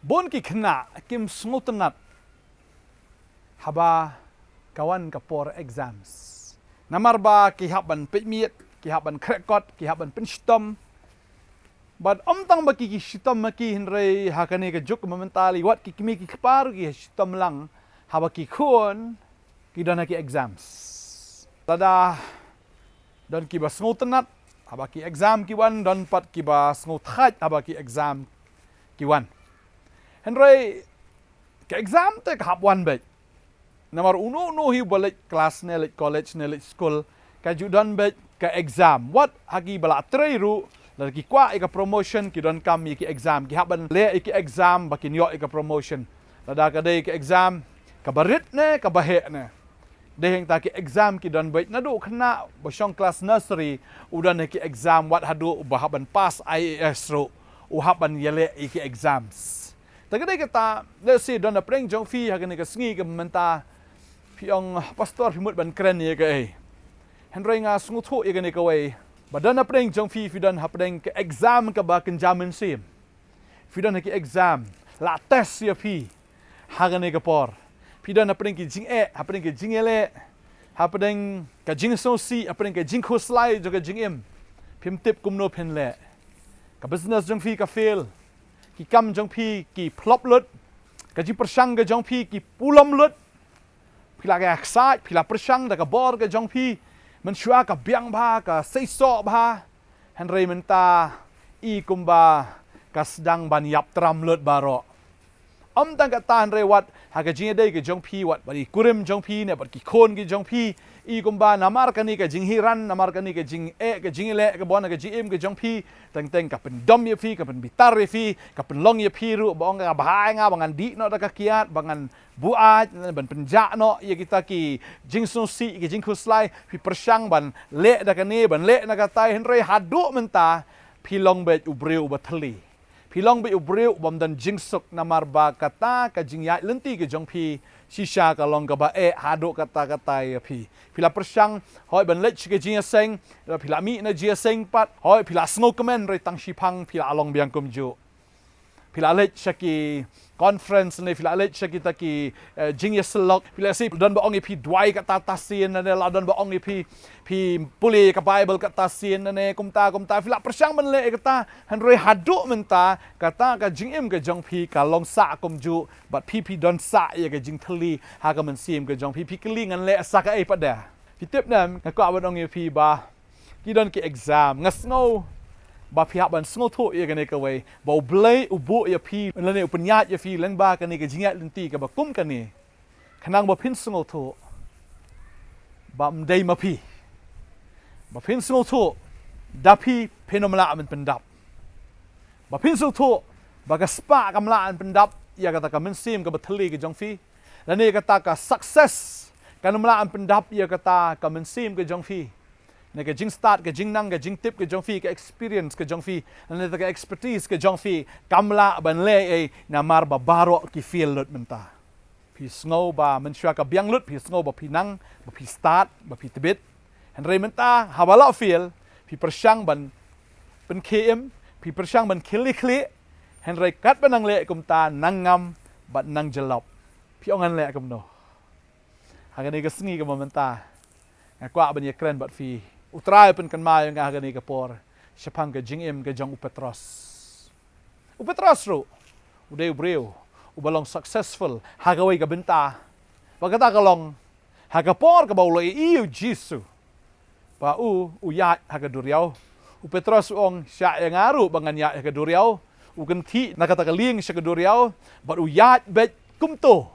Bon ki kena kim smutenat haba kawan kapor exams. Namar ba ki haban pitmiet, ki haban krekot, ki haban pinstom. But tang ba ki shitom maki hynrei hakane ka juk momentali wat ki kimi ki kparu ki shitom lang haba ki kuon ki dona ki exams. Tada don ki ba smutenat haba ki exam ki wan don pat ki ba smuthat haba ki exam ki wan. Hynrei ke exam te ka hab wan bet. Namar uno no hi balik kelas nelik college nelik school ka judan bet ke exam. What hagi bala treiru lagi kwa ika promotion ki don kam ki exam ki haban le ki exam bakin yo ika promotion. Lada ka dei ki exam ka barit ne ka bahe ne. Deheng ta ki exam ki don bet nadu kena bosyong kelas nursery udan ki exam wat hadu bahaban pass IAS ro uhaban yele ki exams. Tagaday kita let's say don na preng jong fi hagani ka sngi ka menta piong pastor pimut ban kren ye ka ai. Hynrei nga snguthu ye gani ka wei. Badan na preng jong fi don hapdeng ke exam ka ba kan jamin sim. Fi don ki exam la test ye fi hagani ka por. Fi don na preng ki jing hapdeng ki jing ele. Hapdeng ka jing so si hapdeng ka jing ko slide jo ka jing im. Pim tip kum no pen le. Ka business jong fi ka fail. Ki kam jong fi ki plop lut. Ka jing persang ka jong fi ki pulam lut. Pila ka excited, pila persang da ka bor ka jong pi, mensyua ka biang ba, ka seiso ba, Hynrei menta i kumba ka sedang ban yap tram lut baro. Tang ka ta Hynrei wat haga jing dei ka jong pi wat bari kurim jong pi ne bat ki kon ki jong pi i kumba namar ka ni ka jing hiran namar ka ni ka jing ka jing le ka bon ka jim ka jong pi teng ka pen dom ye pi ka pen bitar ye pi ka pen long ye pi ru bong ka bahai nga bangan di no da ka kiat bangan buat ban penjak no ye kita ki jing so si ki jing kuslai pi persang ban le da ka ni ban le na ka tai Hynrei hadu menta pi long bet ubreu bathli pi long bet ubreu bom dan jing sok namar ba kata ka jing ya lenti ke jong pi shisha ka long ka ba hadu kata ye pi pila persang hoi ban lech ke jing seng pila mi na jia seng pat hoi pila snow kemen re tang shipang pila along biang kum ju pila lech ki conference ni pila lech kita ki jing yeselok pila si don ba ong pi dwai ka tatasien na la don ba ong pi puli ka bible ka tasien na ne kumta pila persang ban le kata Hynrei hadu menta kata ka jing im ka jong pi ka long sa kum ju but pi don sa ye ka jing thli ha ka man sim ka jong pi kling an le sa ka pa da pi tip nam ka kwa ban ong pi ba ki don ki exam ngasno ba pihak ban sngoto ye gane ka wei ba blai ubu ye pi lane upanyat ye fi leng ba ka ni ka jingat lenti ka ba kum ka ni khanang ba phin sngoto ba mdei ma pi ba phin sngoto da pi phenomla man pendap ba phin sngoto ba ka spa kamla an pendap ya kata ka men sim ka ba thli ka jong fi lane kata ka success kanumla an pendap ya kata ka men sim ka jong fi ne ka jing start ka jing nang ka jing tip ka jong fi ka experience ka jong fi ne ka expertise ka jong fi kamla ban le na mar ba baro ki feel lut menta pi snow ba mensyua ka biang lut pi snow ba pi nang ba pi start ba pi tibit Hynrei menta habala feel pi persang ban pen km pi persang ban kili Hynrei kat banang le kumta nang ngam bat nang jelop pi ongan le kum no hagani ka sngi ka menta ngakwa ban ye kren bat fi utrai pen kan mai nga gani ka por shapang ka jingim ka jong upetros ro uday ubreu ubalong successful hagaway ka benta pagkata ka long hagapor ka baulo iu jisu pa uyat hagaduryaw upetros ong sya yang aru bangan ya hagaduryaw uganti nakatakaling sa kaduryaw but uyat bet kumto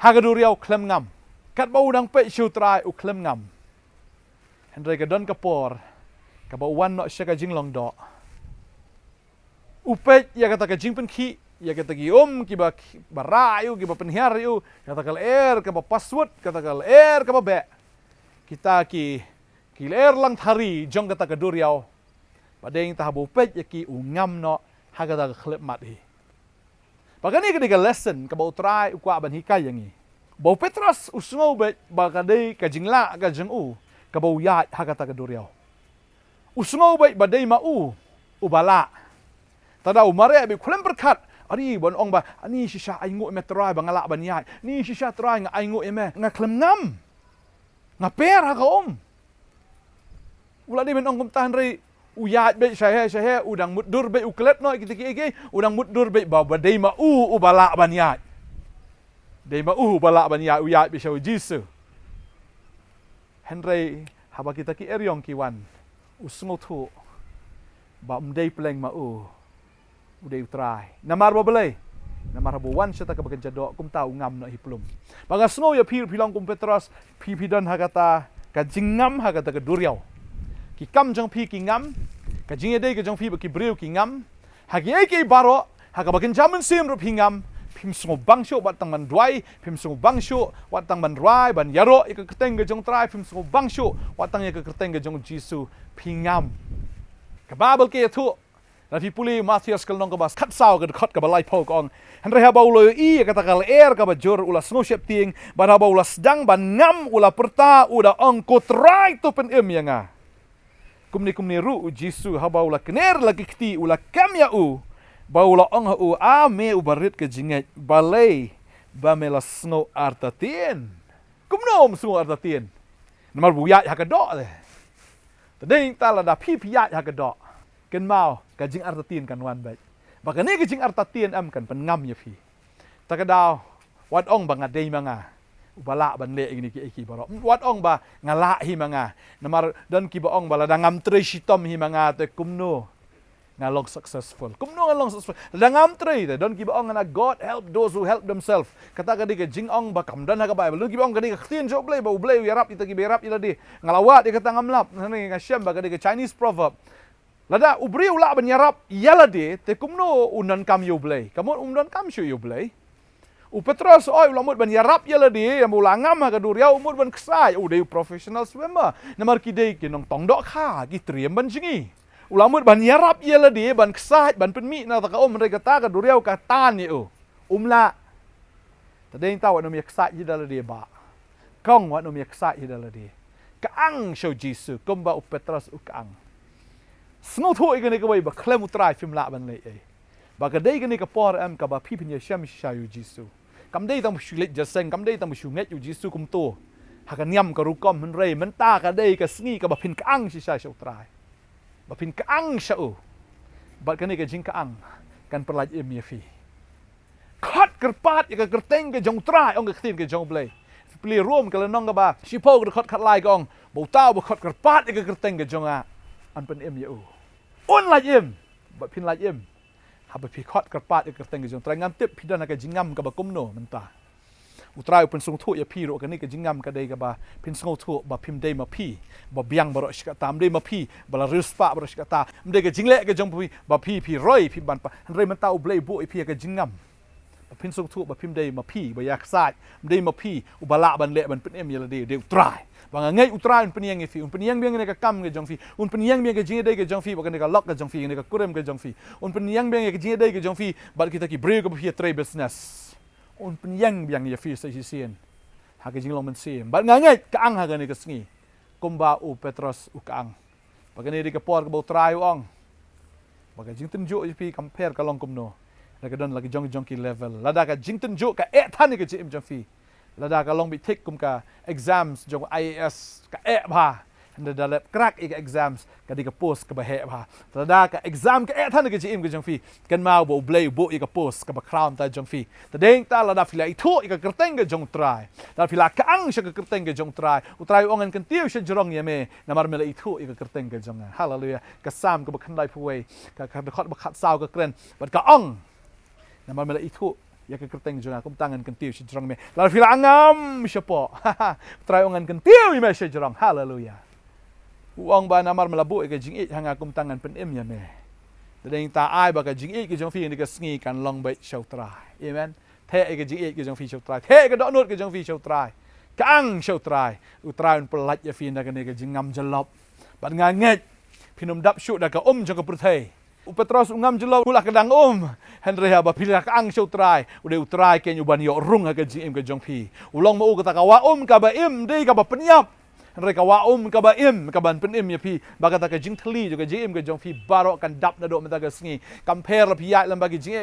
hagaduryaw klem ngam kat bau dang pe syutrai u klem ngam Hynrei ka don ka por ka ba wan no siya ka jing long do upet ya kata ka jing pen ki ya kata ki ki ba barayu ki ba penhiar yu kata kal ka ba password kata kal ka ba be kita ki lang thari jong kata ka duryaw padeng ta bu pet ya ki ngam no ha kata ka khlep mat hi pagani ka lesson ka ba utrai u kwa ban hikai yang ni bau petros usngo be ba ka dei ka jingla ka jeng kabau yat hakata kaduryaw usngo bai badai ma ubala tada umare bi khulem berkat Ari bon ong ba ani shisha ai ngu me trai ba ngala ban yai. Ni shisha trai nga ai ngu me nga klem ngam. Nga per ha ka Ula di ben ong kum tahan rei uyat be syahe udang muddur be uklet no iki udang muddur be ba dei ma bala ban yai. Dei ma bala ban yai uyat be shaw jisu. Hynrei haba kita ki eryong kiwan usngo thu ba mdei pleng ma udei utrai namar ba belai namar bo wan syata ka bagan jadok kum tau ngam na hiplum baga sngo ya pilong kum Petros pidan hagata ka jingam hagata ka duriau ki kam jong pi ki ngam ka jinge dei ka jong pi ba ki breu ki ngam hagi ai ki baro haga bagan jaman sim ru pi ngam Pim sungu bangsyo watang man duai, pim sungu bangsyo watang man ruai, ban yaro ika keteng gejong trai, pim sungu bangsyo watang ika keteng gejong jisu pingam. Kababel ke tu, nafi puli Matthews kalong kabas kat sao ke dekat kabalai pok ong. Hynrei haba ulo i kata kal kaba jor ula snow shep ting, ban haba ula sedang ban ngam ula perta uda ong kotrai tu pen yanga. Kumni ru jisu haba ula kener lagi kti ula kamya Baula ong me ubarit ke jinget balai ba mela snow artatien. Kumnom snow artatien. Namar buyat hakadok le. Tading tala da pipiyat hakadok. Ken mau ka jing artatien kan wan baik. Baka ni ke jing artatien am kan pengam ya pi. Takadaw wat ong banga dei manga. Ubala ban le ini ki baro. Wat ong ba ngala hi manga. Namar dan ki ba ong bala dangam trishitom hi manga te kumno. Ngalong successful. Kumno ngalong successful. Dangam trade. Don't give on na God help those who help themselves. Kata kadi ke jing ong ba kamdan ha ka Bible. Don't give on kadi ke khtin jo blay ba ublay yarap ita ki berap ila di. Ngalawat di kata ngamlap. Nani nga syam ba kadi ke Chinese proverb. Lada ubri ula ban yarap yala di te kumno unan kam yo blay. Kamu unan kam syu yo blay. U Petros oi ulamut ban yarap yala di yang ulangam ha ka duriau umut ban ksai. They professional swimmer. Namar ki dei ki nong tongdok kha ki triem ban jingi. Ulamut ban yarap yela di ban kesat ban penmi na ta ka mereka ta ka duriau ka tan ni umla tadeng taw no mi kesat yidala di ba kong wa no mi kesat yidala di kaang show jisu komba u Petros u kaang snow thu igani ka ba klem utrai film la ban le ba ka dei gani ka por am ka ba pipin ya sham shayu jisu kam dei tam shulet jaseng kam dei tam shunget yu jisu kum to hakan yam ka rukom Hynrei menta ka dei ka sngi ka ba pin kaang si sha utrai Bapin kaang siya Bat kani ka jing kaang kan perlaj ya fi. Kat kerpat ya kerteng ke jong trai ong ke ke jong blay. Pili rom kalau nong ka ba sipo ke kat lai gong bau tau ba kat kerpat ya kerteng ke jong an pen ya Un laj bapin laj ha ba pi kat kerpat ya kerteng ke jong trai ngam tip pidan ka jingam ka ba kumno menta. Utrai pen sung thu ya pi ro kani ka jingam ka dei ka ba pin sung thu ba pim dei ma pi ba biang baro shika tam dei ma pi bala rispa baro shika ta mdei ka jingle ka jong pi ba pi roi pi ban pa Hynrei man tau blei bo pi ka jingam ba pin sung thu ba pim dei ma pi ba yak sat mdei ma pi ubala ban le ban pen ya la dei utrai ba ngai utrai un pen yang fi un pen yang biang ka kam ka jong fi un pen yang biang ka jinge dei ka jong fi ba ka lok ka jong fi ka kurem ka jong fi un pen yang biang ka jinge dei ka jong fi ba kita ki breu ka pi tray business Un penyang yang ya fi sa sisien. Haka jinglong men sim. Bat ngangai kaang haga ni kesngi. Kumba u Petros u kaang. Bagani di kapor ka bau try ong. Baga jing tenjuk pi compare ka long kumno. Lagi don lagi jong ki level. Lada ka jing tenjuk ka tan ni ka jim jong fi. Lada ka long bi take kum ka exams jong IAS ka ba. Handa dalap crack exams ka di ka post ka ba ba. Lada ka exam ka tan ni ka jim ka jong fi. Kan mau bo blay bo ka post ka ba crown ta jong fi. Tadeng ta lada fila itu ka kerteng ka jong try. Lada fila kaang siya ka kerteng ka jong try. Utray ongan kan tiyo siya jorong yame. Namar mela itu ka kerteng ka jong. Hallelujah. Ka sam ka ba khandai puway. Ka dekat ba khat sao ka kren. Bat ka ong. Namar mela itu ya ka kerteng jong kum tangan kan tiyo siya jorong me. Lada fila angam siya po. Utray ongan kan tiyo yame siya jorong. Hallelujah. Uang ba namar melabu ka jing it hanga kum tangan pen yame. Tadeng ta ai ba ka jing it ka jong fi ni ka sngi kan long bai show try. Amen. The ka jing it ka jong fi show try. The ka dok nut ka jong fi show try. Kaang show try. Utrai un pelat ya fi na ka ni ka jing ngam jelop. Bat nganget pinum dap syuk da ka jong ka perthai. U Petros ngam jelop ulah kedang Hynrei ba pilih kaang show try. Udah utrai ke nyuban yo rung ka jing ka jong fi. Ulong mau kata ka wa ka ba dei ka ba penyap. hynrei ka wa ka ba im ka ban pen im ya phi ba ka ta ka jing thli jo ka jim ka jong phi barok kan dap na do mata ka sngi compare la phi ya lam ba ki jing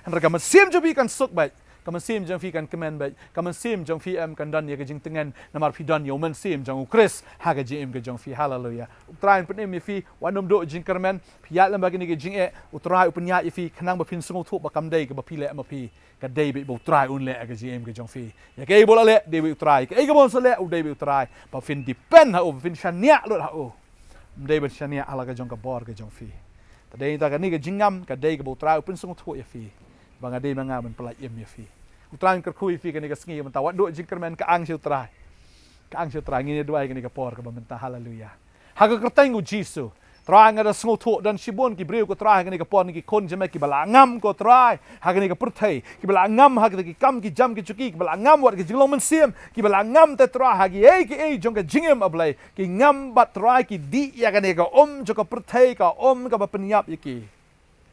hynrei ka masim jo phi kan suk ba kaman sim jang fi kan kemen bai kaman sim jang fi kan dan ya ke jing tengen namar fi dan yo man sim jang ukris ha ke jing ke jang fi hallelujah utrain pen em fi wanom do jing kermen fi ya lam bagini ke jing utrai upnya fi khanang ba phin sungu thu ba kam dei ke ba fi le ma fi ka dei bi utrai un le ke jing ke jang fi ya ke bol le dei bi utrai ke ke bon so le u dei bi utrai ba fin depend ha o fin shania lo ha o dei ba shania ala ke jang ka bor ke jang fi ta dei ta ka ni ke jingam ka dei ke ba utrai pin sungu thu ya fi bang ade manga man pelaj em ya fi utran ker khui fi kan ka sngi man tawat do jingkermen ka ang utrai ngini dua kan ka por ka bamenta haleluya ha ka kerteng u jisu trai ngada sngu thu dan sibon ki breu ko trai kan ka por ki kon jeme ki bala ngam ko trai ha kan ka perthai ki bala ngam ha ki kam ki jam ki chuki ki bala ngam wat ki jinglong men sim ki bala ngam te trai ha ki ei jong ka jingem ablai ki ngam bat trai ki di ya kan ka jo ka perthai ka ka ba penyap ki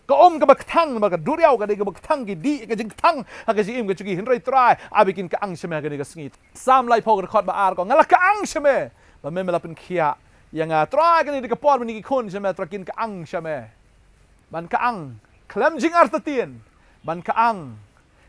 ka ka bakthang ba ka duriaw ka de ka bakthang ki di ka jing thang ha ka jim ka chuki hynrei trai abikin ka ang sheme ka de ka sngi sam lai phok record ba ar ko ngala ka ang sheme ba me mela pen khia yang trai ka de ka por ni ki khon sheme trakin ka ang sheme ban ka ang klem jing artatien ban ka ang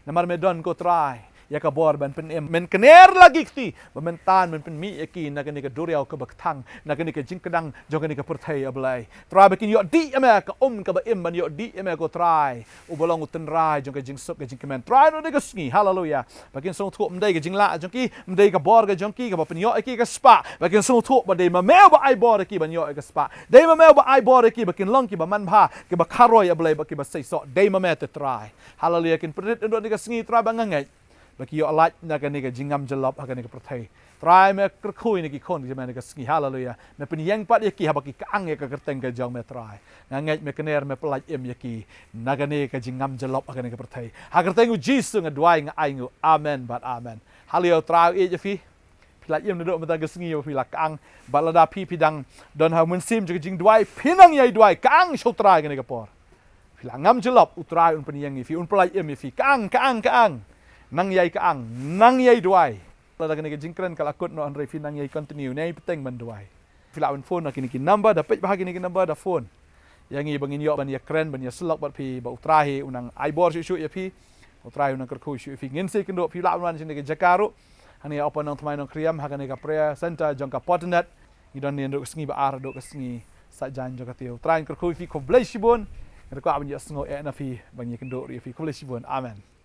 namar medon ko trai ya ka bor ban pen em men kener lagi kti ba men tan men pen mi eki na ka ni ka duriaw ka bakthang na ka ni ka jing kadang jo ka ni ka perthai ablai trai bakin yo di ame ka ka ba em ban yo di ame ko trai u bolong uten rai jo ka jing sup ka jing kemen trai no de ka sngi hallelujah bakin song thu mdai ka jing la jo ki mdai ka bor ka jong ki ka ba pen yo eki ka spa bakin song thu ba de ma mel ba ai bor eki ban yo ka spa de ma mel ba ai bor eki bakin long ki ba man bha ki ba kharoi ablai ba ki ba sei so de ma me te trai hallelujah kin prit ndo de ka sngi trai ba ngai baki yo alat na ka ni ka jingam jalop ha ka ni ka perthai try me kerkhui ni ki khon ki me ka sngi hallelujah me pen yang pat ye ki ha baki ka ang ye ka kerteng ka jong me try na ngai me kener me pelaj em ye ki na ka ni ka jingam jalop ha ka ni ka perthai ha kerteng u jisu nga dwai nga ai ngu amen but amen hallelujah try e je fi pelaj em do me ta ka sngi yo fi la ka ang balada pi pidang don ha mun sim je jing dwai pinang ye dwai ka ang sho try ka ni ka por fi la ngam jalop u try un pen yang fi un pelaj em fi ka ang nang yai ka ang nang yai duai la ka ni ka jingkren kala kot no hynrei fi nang yai continue nei peteng man duai fila un phone kini ki number da pej bahagi ni ki number da phone yang i bangin yo ban ya kren ban ya slok bat pi ba utrahi unang ibor shu ya pi utrahi unang kerkhu shu fi ngin se kendo fi la wan sini ke jakaru hani apa Nongthymmai Nongkhryiem ha ka ni ka prayer center jong ka potternet i don ni nduk sngi ba ar do ka sngi sa jan jo ka tiu train kerkhu fi ko blessibon ko ban ya sngo e na fi ban ya kendo ri fi ko blessibon amen